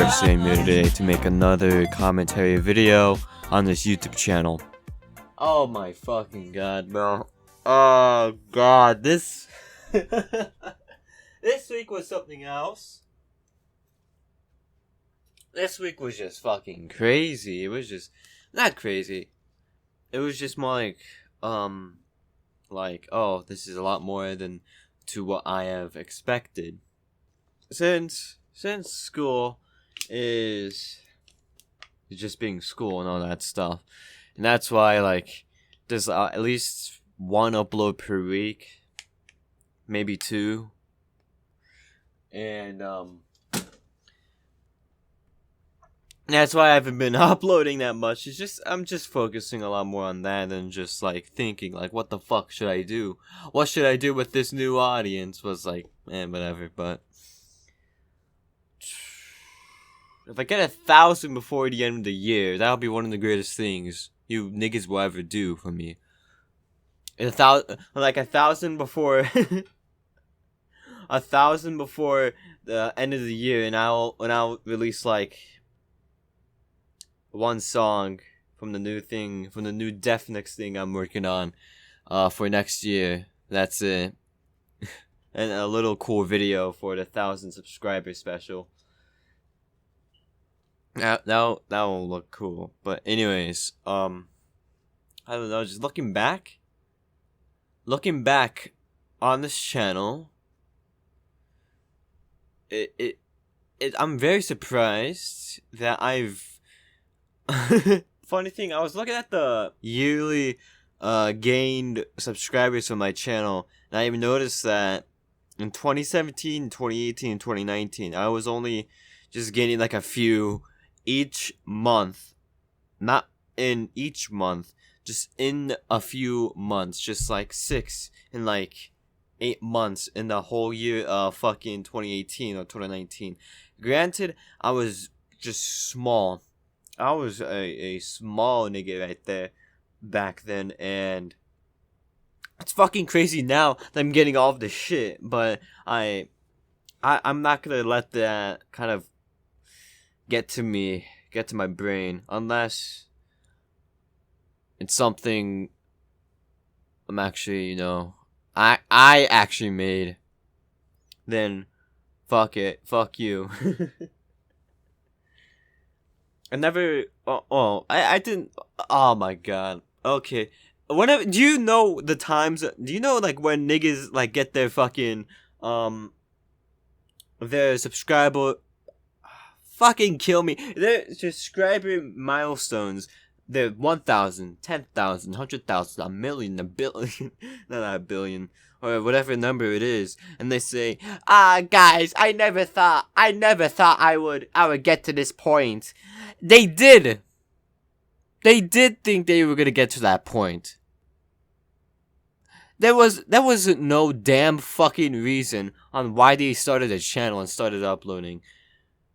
Jesse I'm here today to make another commentary video on this YouTube channel. Oh my fucking god, bro. Oh god, this this week was something else. This week was just fucking crazy. It was just not crazy. It was just more like, oh, this is a lot more than to what I have expected. Since school is just being school and all that stuff, and that's why like there's at least one upload per week, maybe two, and that's why I haven't been uploading that much. It's just I'm just focusing a lot more on that than just like thinking like what the fuck should I do? What should I do with this new audience? Was like, whatever. But if I get 1,000 before the end of the year, that'll be one of the greatest things you niggas will ever do for me. 1,000 before 1,000 before the end of the year, and I'll release like one song from the new Defnix thing I'm working on for next year. That's it. And a little cool video for the 1,000 subscriber special. That will look cool. But anyways, I don't know, just looking back on this channel, I'm very surprised that I've funny thing, I was looking at the yearly gained subscribers for my channel, and I even noticed that in 2017, 2018, 2019, I was only just gaining like a few each month. Not in each month, just in a few months, just like 6 in like 8 months in the whole year of fucking 2018 or 2019. Granted, I was just small. I was a small nigga right there back then, and it's fucking crazy now that I'm getting all of this shit, but I'm not gonna let that kind of get to my brain, unless it's something I'm actually, I actually made. Then fuck it, fuck you. I never. I didn't. Oh my god. Okay. Whenever, do you know the times? Do you know like when niggas like get their fucking their subscriber? Fucking kill me. Their subscriber milestones. They're 1,000, 10,000, 100,000, a million, a billion, not a billion, or whatever number it is, and they say, guys, I never thought I would get to this point. They did. They did think they were gonna get to that point. There was no damn fucking reason on why they started a channel and started uploading.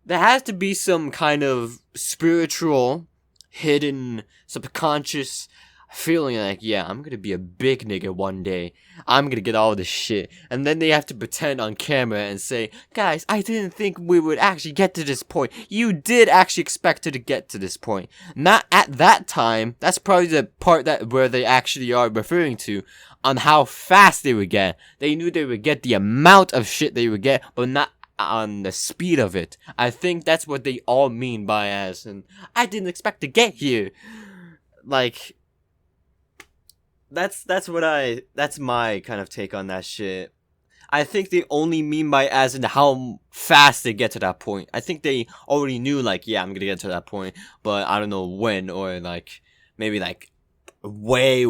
There has to be some kind of spiritual, hidden, subconscious feeling like, yeah, I'm gonna be a big nigga one day. I'm gonna get all this shit. And then they have to pretend on camera and say, guys, I didn't think we would actually get to this point. You did actually expect her to get to this point. Not at that time. That's probably the part where they actually are referring to on how fast they would get. They knew they would get the amount of shit they would get, but not on the speed of it. I think that's what they all mean by as, and I didn't expect to get here. Like, that's my kind of take on that shit. I think they only mean by as in how fast they get to that point. I think they already knew like, yeah, I'm gonna get to that point, but I don't know when, or like maybe like way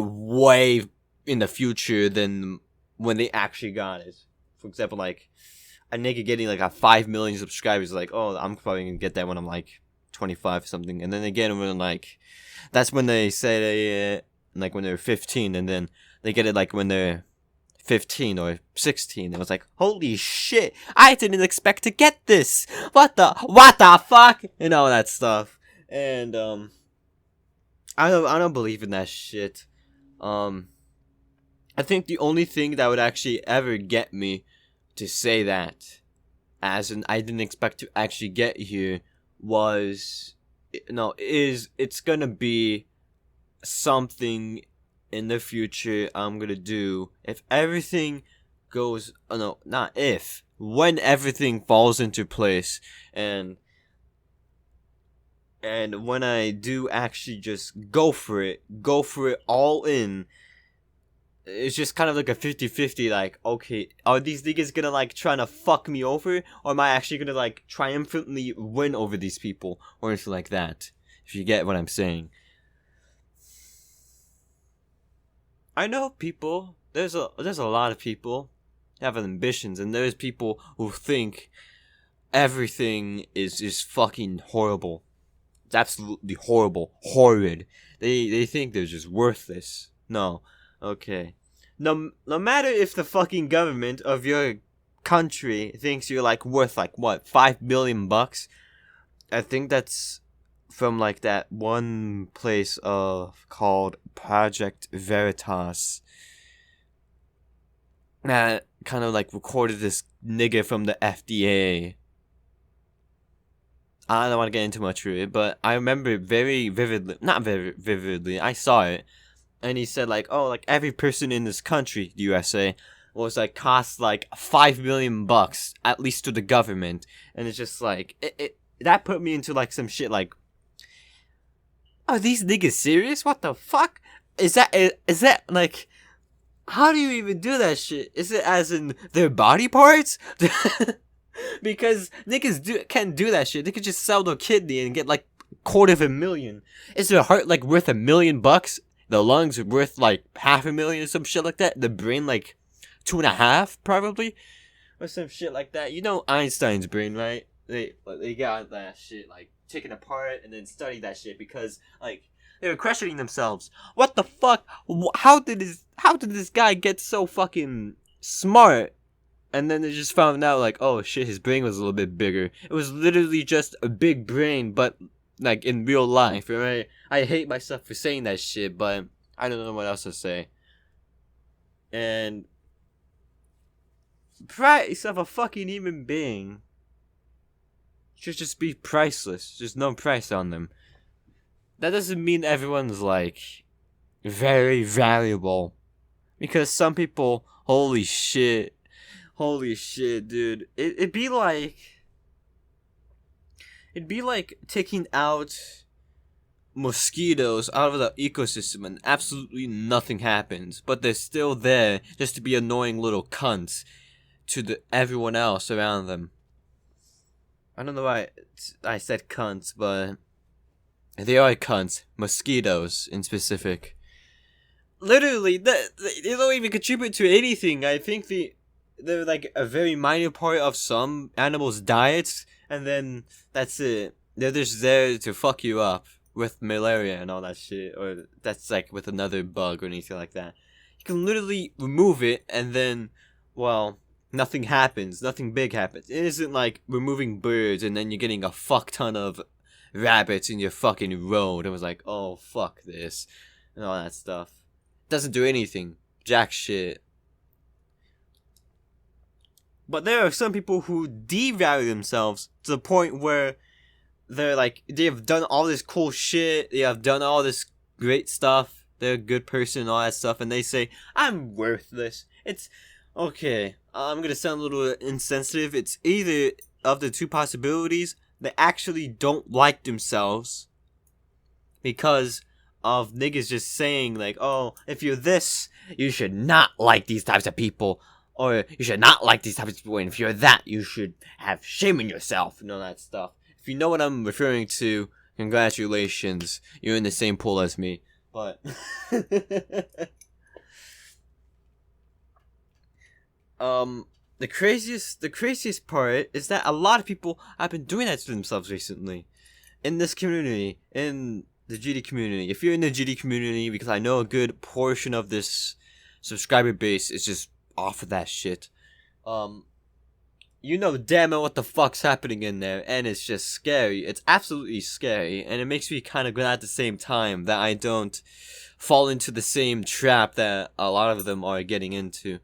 in the future than when they actually got it. For example, like a nigga getting like a 5 million subscribers, like, oh, I'm probably gonna get that when I'm like 25 or something, and then again when like, that's when they say they like when they're 15, and then they get it like when they're 15 or 16. It was like, holy shit, I didn't expect to get this. What the fuck, and all that stuff. And I don't believe in that shit. I think the only thing that would actually ever get me to say that, as in I didn't expect to actually get here, was no is it's gonna be something in the future I'm gonna do if everything goes. Oh, no, not if. When everything falls into place, and when I do actually just go for it all in. It's just kind of like a 50-50, like, okay, are these niggas gonna, like, trying to fuck me over, or am I actually gonna, like, triumphantly win over these people, or anything like that, if you get what I'm saying. I know people, there's a lot of people have ambitions, and there's people who think everything is just fucking horrible. It's absolutely horrible, horrid. They think they're just worthless. No. Okay. No matter if the fucking government of your country thinks you're like worth like what, $5 billion. I think that's from like that one place called Project Veritas that kind of like recorded this nigga from the FDA. I don't want to get into much of it, but I remember it very vividly. Not very vividly. I saw it. And he said like, oh, like every person in this country, the USA, was like cost like $5 million at least to the government, and it's just like it that put me into like some shit like, are these niggas serious? What the fuck is that like? How do you even do that shit? Is it as in their body parts? Because niggas can't do that shit. They could just sell their kidney and get like $250,000. Is their heart like worth $1 million? The lungs are worth like $500,000 or some shit like that. The brain like 2.5 probably, or some shit like that. You know Einstein's brain, right? They got that shit like taken apart and then studied that shit because like they were questioning themselves. What the fuck? How did this guy get so fucking smart? And then they just found out like, oh shit, his brain was a little bit bigger. It was literally just a big brain, but like in real life, right? I hate myself for saying that shit, but I don't know what else to say. And price of a fucking human being should just be priceless. There's no price on them. That doesn't mean everyone's like very valuable, because some people, holy shit, dude, it'd be like taking out mosquitoes out of the ecosystem and absolutely nothing happens, but they're still there just to be annoying little cunts to everyone else around them. I don't know why I said cunts, but they are cunts. Mosquitoes, in specific. Literally, they don't even contribute to anything. I think they're like a very minor part of some animals' diets, and then that's it. They're just there to fuck you up with malaria and all that shit, or that's like with another bug or anything like that. You can literally remove it, and then, well, nothing happens. Nothing big happens. It isn't like removing birds and then you're getting a fuck ton of rabbits in your fucking road. It was like, oh, fuck this, and all that stuff. Doesn't do anything. Jack shit. But there are some people who devalue themselves to the point where they're like, they have done all this cool shit, they have done all this great stuff, they're a good person and all that stuff, and they say, I'm worthless. It's, okay, I'm gonna sound a little insensitive. It's either of the two possibilities, they actually don't like themselves because of niggas just saying like, oh, if you're this, you should not like these types of people. Or you should not like these types of people, and if you're that, you should have shame in yourself and all that stuff. If you know what I'm referring to, congratulations, you're in the same pool as me. But the craziest part is that a lot of people have been doing that to themselves recently in this community, in the GD community. If you're in the GD community, because I know a good portion of this subscriber base is just off of that shit. You know damn it what the fuck's happening in there, and it's just scary. It's absolutely scary, and it makes me kind of glad at the same time that I don't fall into the same trap that a lot of them are getting into.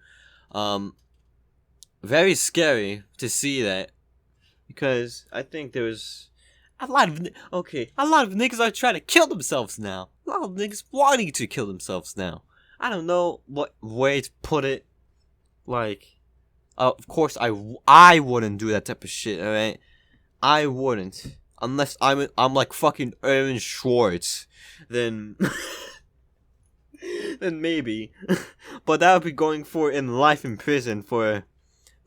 Very scary to see that, because I think there was a lot of niggas are trying to kill themselves now. A lot of niggas wanting to kill themselves now. I don't know what way to put it. Like, of course, I wouldn't do that type of shit. All right, I wouldn't unless I'm like fucking Aaron Schwartz. Then then maybe. But that would be going for in life in prison for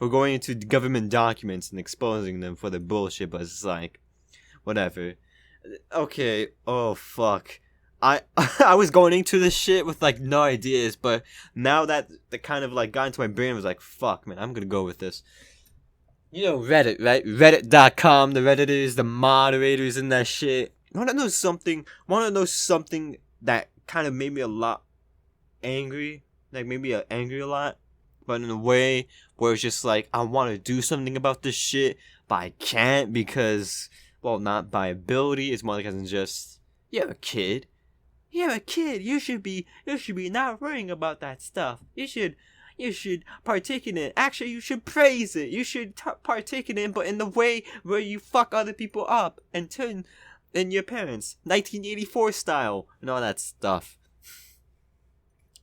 going into government documents and exposing them for the bullshit. But it's like, whatever. Okay. Oh fuck. I was going into this shit with like no ideas, but now that the kind of like got into my brain, I was like, fuck, man, I'm gonna go with this. You know Reddit, right? Reddit.com, the Redditors, the moderators, and that shit. Want to know something that kind of made me a lot angry? Like, made me angry a lot, but in a way where it's just like, I want to do something about this shit, but I can't because, well, not by ability. It's more like as in just, you're a kid. You're a kid. You should be not worrying about that stuff. You should partake in it. Actually, you should praise it. You should partake in it, but in the way where you fuck other people up and turn in your parents, 1984 style, and all that stuff.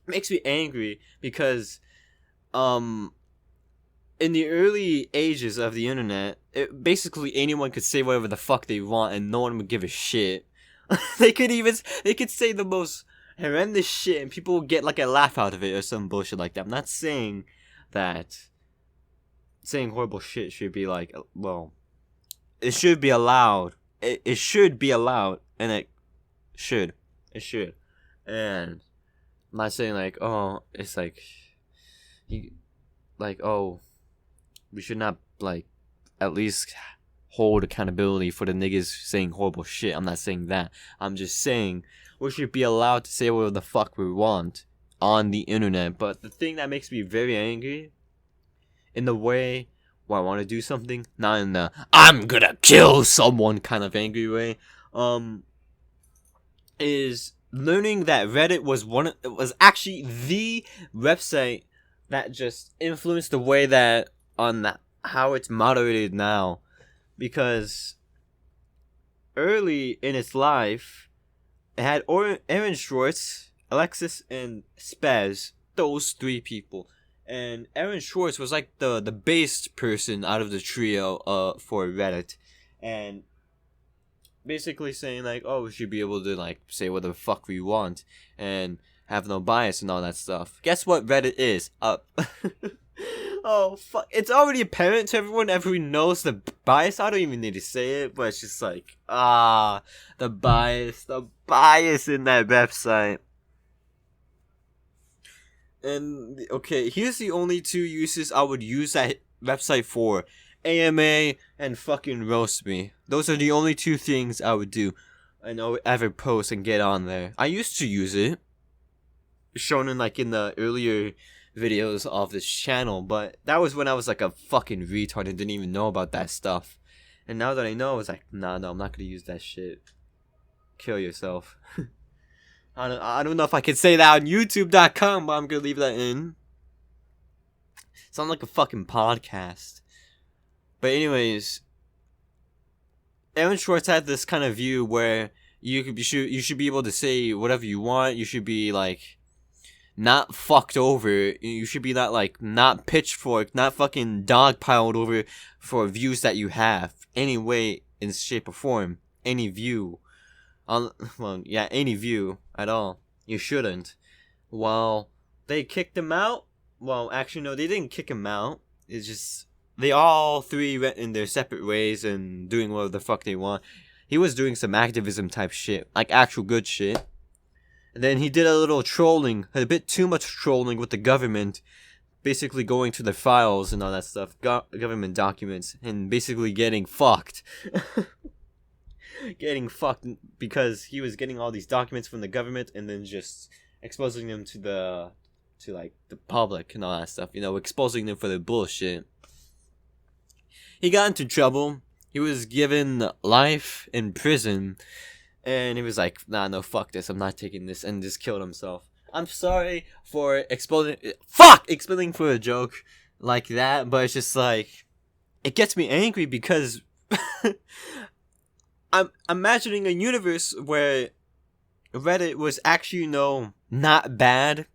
Makes me angry because, in the early ages of the internet, basically anyone could say whatever the fuck they want and no one would give a shit. they could say the most horrendous shit and people would get like a laugh out of it or some bullshit like that. I'm not saying that saying horrible shit should be like, well, it should be allowed. It should be allowed, and it should. And I'm not saying like, oh, it's like, oh, we should not like at least hold accountability for the niggas saying horrible shit. I'm not saying that. I'm just saying we should be allowed to say whatever the fuck we want on the internet. But the thing that makes me very angry, in the way where I want to do something, not in the I'm gonna kill someone kind of angry way, is learning that Reddit was actually the website that just influenced the way that how it's moderated now. Because early in its life, it had Aaron Schwartz, Alexis, and Spaz. Those three people. And Aaron Schwartz was like the based person out of the trio for Reddit. And basically saying like, oh, we should be able to like say what the fuck we want and have no bias and all that stuff. Guess what Reddit is? Oh fuck! It's already apparent to everyone. Everyone knows the bias. I don't even need to say it, but it's just like, the bias in that website. And okay, here's the only two uses I would use that website for: AMA and fucking roast me. Those are the only two things I would do, and I would ever post and get on there. I used to use it, shown in like in the earlier videos of this channel, but that was when I was like a fucking retard and didn't even know about that stuff. And now that I know, it's like, no, I'm not gonna use that shit. Kill yourself. I don't know if I can say that on YouTube.com, but I'm gonna leave that in. Sound like a fucking podcast. But anyways, Aaron Schwartz had this kind of view where you should be able to say whatever you want. You should be like not fucked over. You should be not pitchfork, not fucking dogpiled over for views that you have. Any way, in shape or form, any view. Any view at all. You shouldn't. Well, they kicked him out. Well, actually, no, they didn't kick him out. It's just they all three went in their separate ways and doing whatever the fuck they want. He was doing some activism type shit, like actual good shit. And then he did a little trolling, a bit too much trolling with the government, basically going to the files and all that stuff, government documents, and basically getting fucked. Getting fucked because he was getting all these documents from the government and then just exposing them to the public and all that stuff, exposing them for their bullshit. He got into trouble. He was given life in prison. And he was like, nah, no, fuck this, I'm not taking this, and just killed himself. I'm sorry for exploding for a joke like that, but it's just like, it gets me angry because I'm imagining a universe where Reddit was actually, not bad,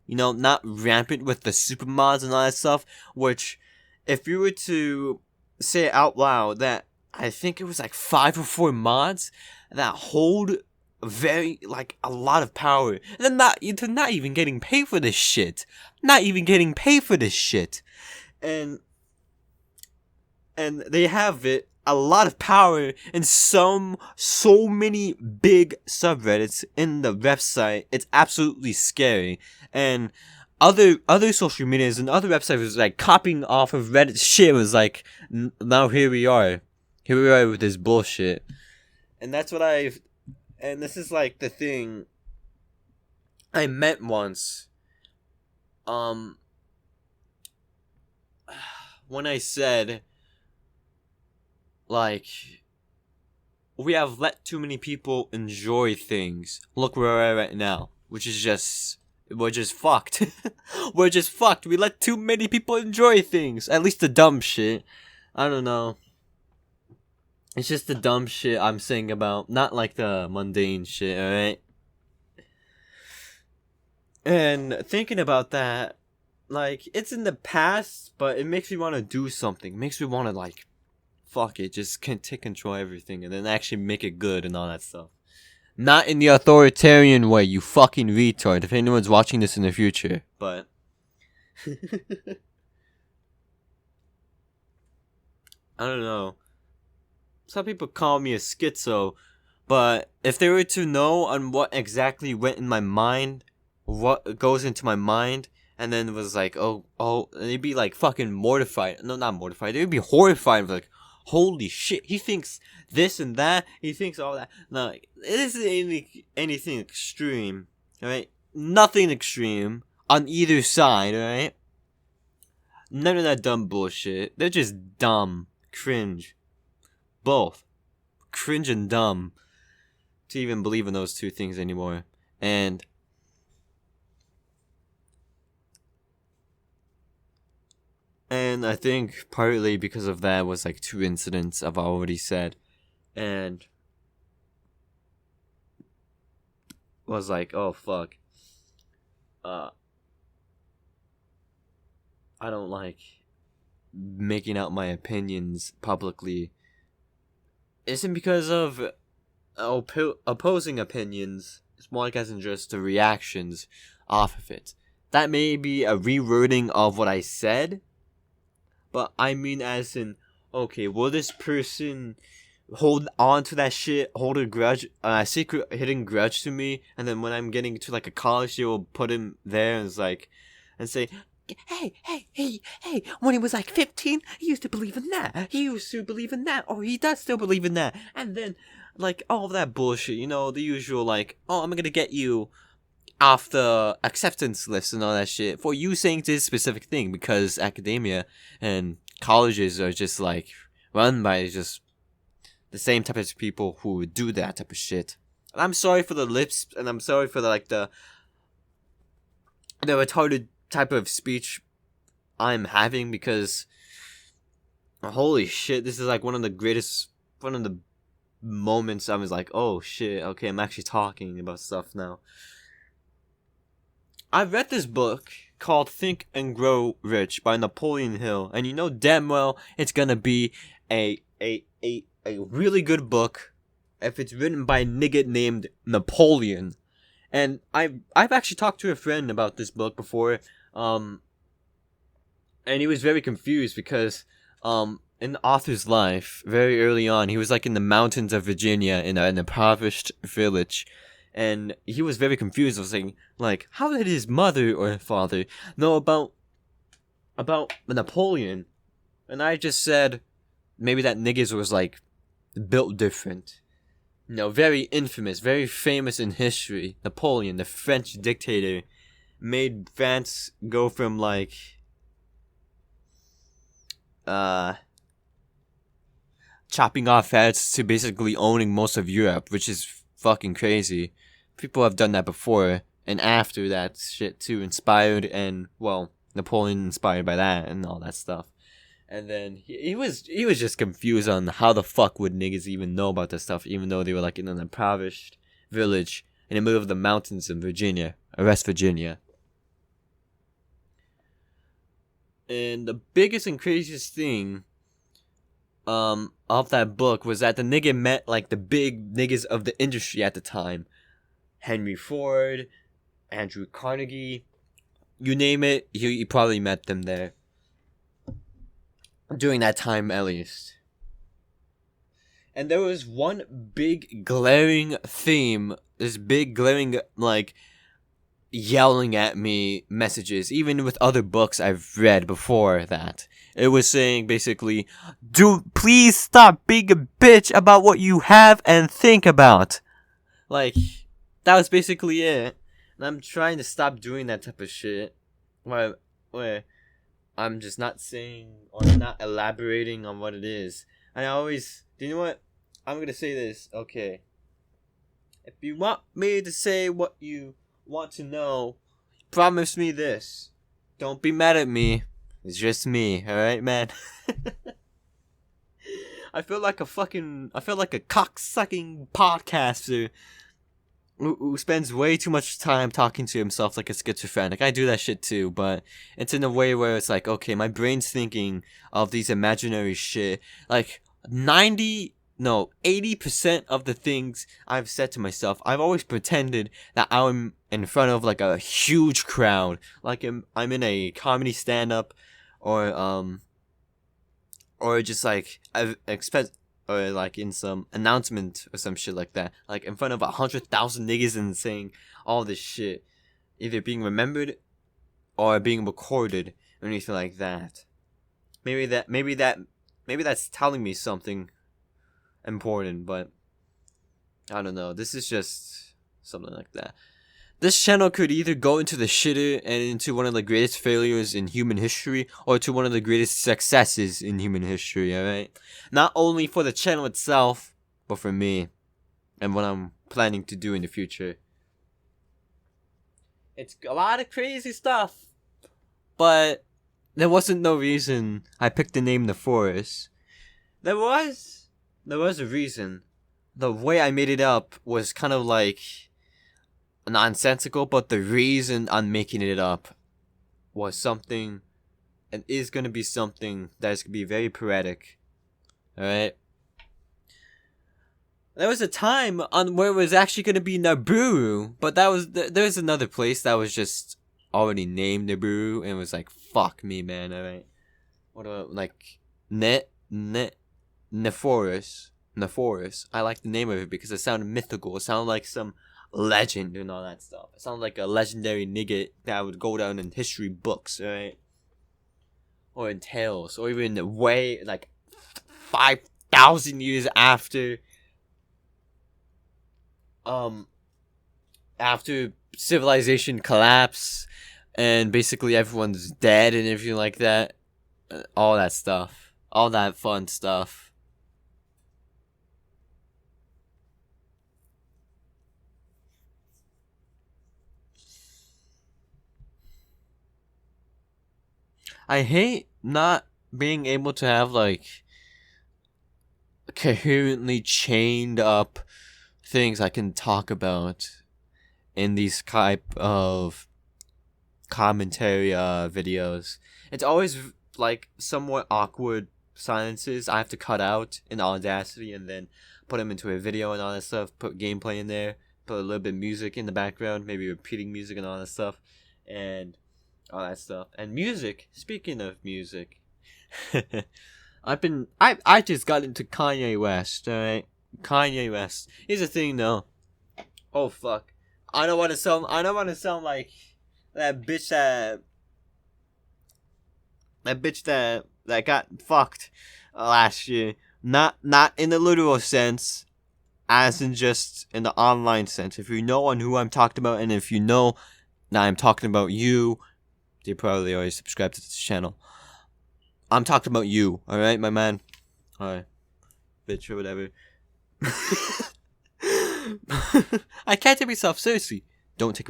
not rampant with the super mods and all that stuff, which, if you were to say it out loud, that I think it was like 5 or 4 mods that hold a lot of power, and they're not even getting paid for this shit. Not even getting paid for this shit. And they have a lot of power and so many big subreddits in the website. It's absolutely scary. And other social medias and other websites was like copying off of Reddit's shit. Was like, now here we are with this bullshit. And that's what and this is like the thing I meant once. When I said, like, we have let too many people enjoy things. Look where we're at right now, which is we're just fucked. We're just fucked. We let too many people enjoy things. At least the dumb shit. I don't know. It's just the dumb shit I'm saying about, not like the mundane shit, alright? And thinking about that, like, it's in the past, but it makes me want to do something. It makes me want to, like, fuck it, just take control of everything and then actually make it good and all that stuff. Not in the authoritarian way, you fucking retard, if anyone's watching this in the future. But I don't know. Some people call me a schizo, but if they were to know on what exactly went in my mind, what goes into my mind, and then it was like, oh, they'd be like fucking mortified. No, not mortified. They'd be horrified. Like, holy shit, he thinks this and that. He thinks all that. No, it isn't anything extreme, alright? Nothing extreme on either side, alright? None of that dumb bullshit. They're just dumb. Cringe. Both. Cringe and dumb. To even believe in those two things anymore. And I think partly because of that was like 2 incidents I've already said. And was like, oh fuck. I don't like making out my opinions publicly. Isn't because of opposing opinions. It's more like as in just the reactions off of it. That may be a rewording of what I said. But I mean as in, okay, will this person hold on to that shit, hold a grudge, a secret hidden grudge to me, and then when I'm getting to like a college, they will put him there and say, hey, when he was like 15, he used to believe in that. He used to believe in that, or he does still believe in that. And then, like, all of that bullshit, the usual, like, oh, I'm gonna get you off the acceptance list and all that shit for you saying this specific thing, because academia and colleges are just like run by just the same type of people who do that type of shit. And I'm sorry for the lips, and I'm sorry for the retarded type of speech I'm having, because holy shit, this is like one of the moments I was like, oh shit, okay, I'm actually talking about stuff now. I read this book called Think and Grow Rich by Napoleon Hill, and you know damn well it's gonna be a really good book if it's written by a nigga named Napoleon. And I've actually talked to a friend about this book before, and he was very confused because in the author's life, very early on, he was like in the mountains of Virginia in an impoverished village. And he was very confused. I was saying, like, how did his mother or father know about Napoleon? And I just said, maybe that niggas was, like, built different. Very infamous, very famous in history. Napoleon, the French dictator, made France go from, like, chopping off heads to basically owning most of Europe, which is fucking crazy. People have done that before and after that shit too, inspired, and well, Napoleon inspired by that and all that stuff. And then he was just confused on how the fuck would niggas even know about this stuff, even though they were like in an impoverished village in the middle of the mountains in Virginia, West Virginia. And the biggest and craziest thing of that book was that the nigga met like the big niggas of the industry at the time. Henry Ford, Andrew Carnegie, you name it, you probably met them there. During that time, at least. And there was one big glaring theme, this big glaring, like, yelling at me messages, even with other books I've read before that. It was saying, basically, dude, please stop being a bitch about what you have and think about. Like, that was basically it. And I'm trying to stop doing that type of shit. Where I'm just not saying or not elaborating on what it is. And I always, do you know what? I'm gonna say this, okay. If you want me to say what you want to know, promise me this. Don't be mad at me. It's just me, alright, man? I feel like a cock-sucking podcaster who spends way too much time talking to himself like a schizophrenic. I do that shit too, but it's in a way where it's like, okay, my brain's thinking of these imaginary shit. Like, 80% of the things I've said to myself, I've always pretended that I'm in front of like a huge crowd. Like I'm in a comedy stand-up or just like I've expect or like in some announcement or some shit like that, like in front of 100,000 niggas and saying all this shit, either being remembered or being recorded or anything like that. Maybe that's telling me something important, but I don't know. This is just something like that. This channel could either go into the shitter and into one of the greatest failures in human history, or to one of the greatest successes in human history, alright? Not only for the channel itself, but for me, and what I'm planning to do in the future. It's a lot of crazy stuff, but there wasn't no reason I picked the name The Forest. There was a reason. The way I made it up was kind of like nonsensical, but the reason I'm making it up was something and is going to be something that is going to be very poetic. Alright? There was a time on where it was actually going to be Nibiru, but there's another place that was just already named Nibiru, and it was like, fuck me, man, alright? What about, like, Neforest. I like the name of it because it sounded mythical. It sounded like some legend and all that stuff. It sounded like a legendary nigga that would go down in history books, right? Or in tales, or even way like 5,000 years after civilization collapse and basically everyone's dead and everything like that. All that stuff. All that fun stuff. I hate not being able to have like coherently chained up things I can talk about in these type of commentary videos. It's always like somewhat awkward silences I have to cut out in Audacity and then put them into a video and all that stuff, put gameplay in there, put a little bit of music in the background, maybe repeating music and all that stuff, and all that stuff. And music, speaking of music, I just got into Kanye West, alright? Kanye West. Here's the thing though. Oh fuck. I don't wanna sound like that bitch that got fucked last year. Not in the literal sense, as in just in the online sense. If you know on who I'm talking about, and if you know that I'm talking about you, they probably already subscribed to this channel. I'm talking about you, alright, my man? Alright. Bitch or whatever. I can't take myself seriously. Don't take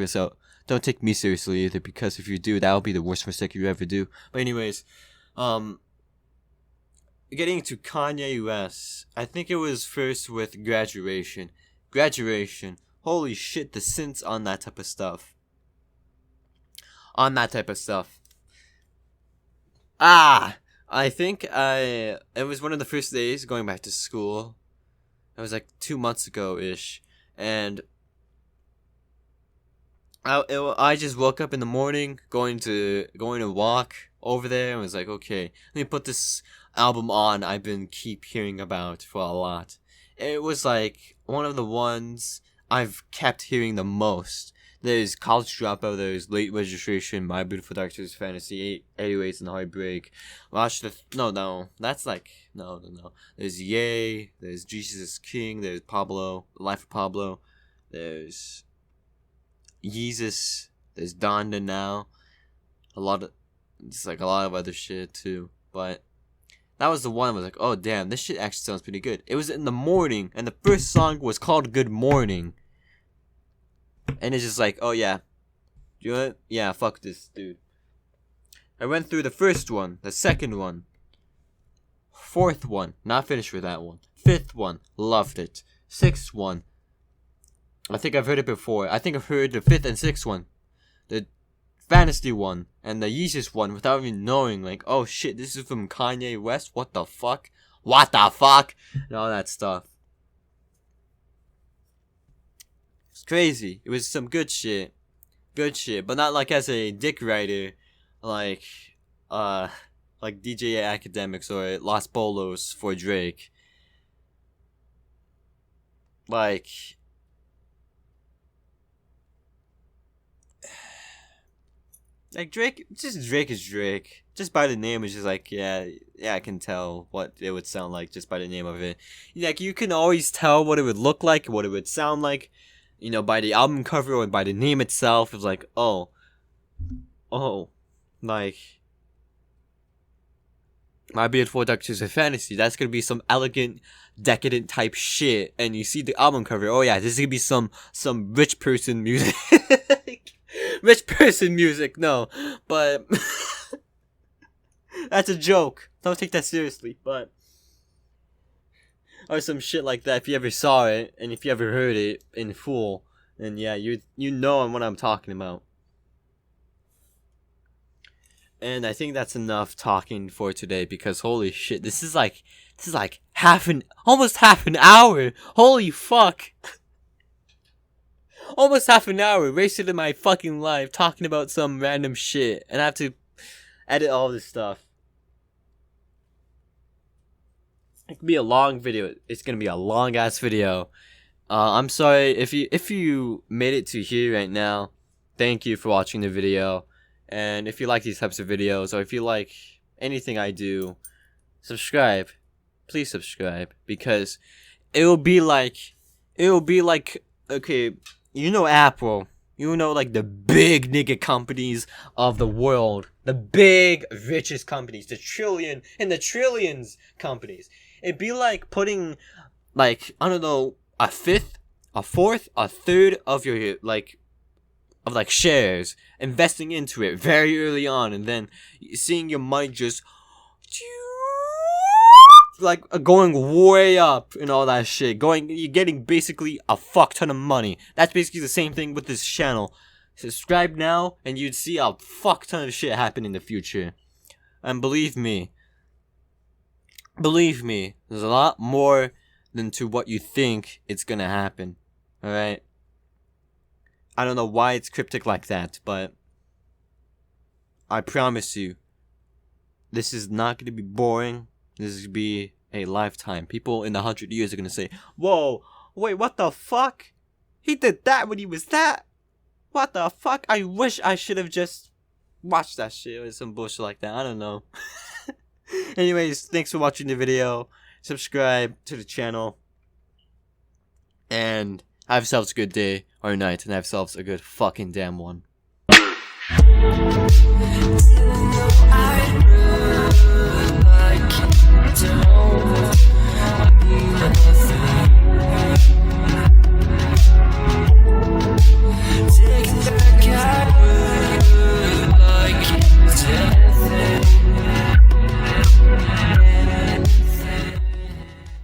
me seriously either, because if you do, that'll be the worst mistake you ever do. But anyways, getting into Kanye West, I think it was first with Graduation. Graduation. Holy shit, the synths on that type of stuff. On that type of stuff. I think it was one of the first days going back to school. It was like 2 months ago-ish. And I just woke up in the morning, going to walk over there, and was like, okay, let me put this album on I've been keep hearing about for a lot. It was like one of the ones I've kept hearing the most. There's College Dropout, there's Late Registration, My Beautiful Dark Twisted Fantasy, 808s and Heartbreak. That's like, no. There's Yay, there's Jesus is King, there's Pablo, The Life of Pablo, there's Yeezus, there's Donda Now, a lot of other shit too, but that was the one I was like, oh damn, this shit actually sounds pretty good. It was in the morning, and the first song was called Good Morning. And it's just like, oh yeah. You know what? Yeah, fuck this, dude. I went through the first one, the second one, fourth one, not finished with that one. Fifth one, loved it. Sixth one, I think I've heard it before. I think I've heard the fifth and sixth one. The Fantasy one and the Yeezus one without even knowing, like, oh shit, this is from Kanye West? What the fuck? And all that stuff. It's crazy. It was some good shit, but not like as a dick writer, like DJ Academics or Los Bolos for Drake. Like Drake is Drake. Just by the name, it's just like, yeah, I can tell what it would sound like just by the name of it. Like, you can always tell what it would look like, what it would sound like, by the album cover or by the name itself. It's like, oh, like, My Beautiful Dark Twisted Fantasy, that's gonna be some elegant, decadent type shit. And you see the album cover, oh yeah, this is gonna be some rich person music. Rich person music, no, but that's a joke. Don't take that seriously, but or some shit like that. If you ever saw it and if you ever heard it in full, then yeah, you know what I'm talking about. And I think that's enough talking for today, because holy shit, this is like almost half an hour. Holy fuck. Almost half an hour wasted in my fucking life talking about some random shit, and I have to edit all this stuff. It could be a long video. It's gonna be a long ass video. I'm sorry if you made it to here right now. Thank you for watching the video, and if you like these types of videos, or if you like anything I do, subscribe. Please subscribe, because it will be like okay. Apple. Like the big nigga companies of the world. The big, richest companies. The trillions companies. It'd be like putting, like, I don't know, a fifth, a fourth, a third of your, shares. Investing into it very early on. And then seeing your money just going way up and all that shit. You're getting basically a fuck ton of money. That's basically the same thing with this channel. Subscribe now, and you'd see a fuck ton of shit happen in the future. And believe me, there's a lot more than to what you think it's gonna happen. Alright? I don't know why it's cryptic like that, but I promise you, this is not gonna be boring. This is gonna be a lifetime. People in 100 years are gonna say, whoa, wait, what the fuck? He did that when he was that? What the fuck? I wish I should have just watched that shit or some bullshit like that. I don't know. Anyways, thanks for watching the video. Subscribe to the channel. And have yourselves a good day or night. And have yourselves a good fucking damn one.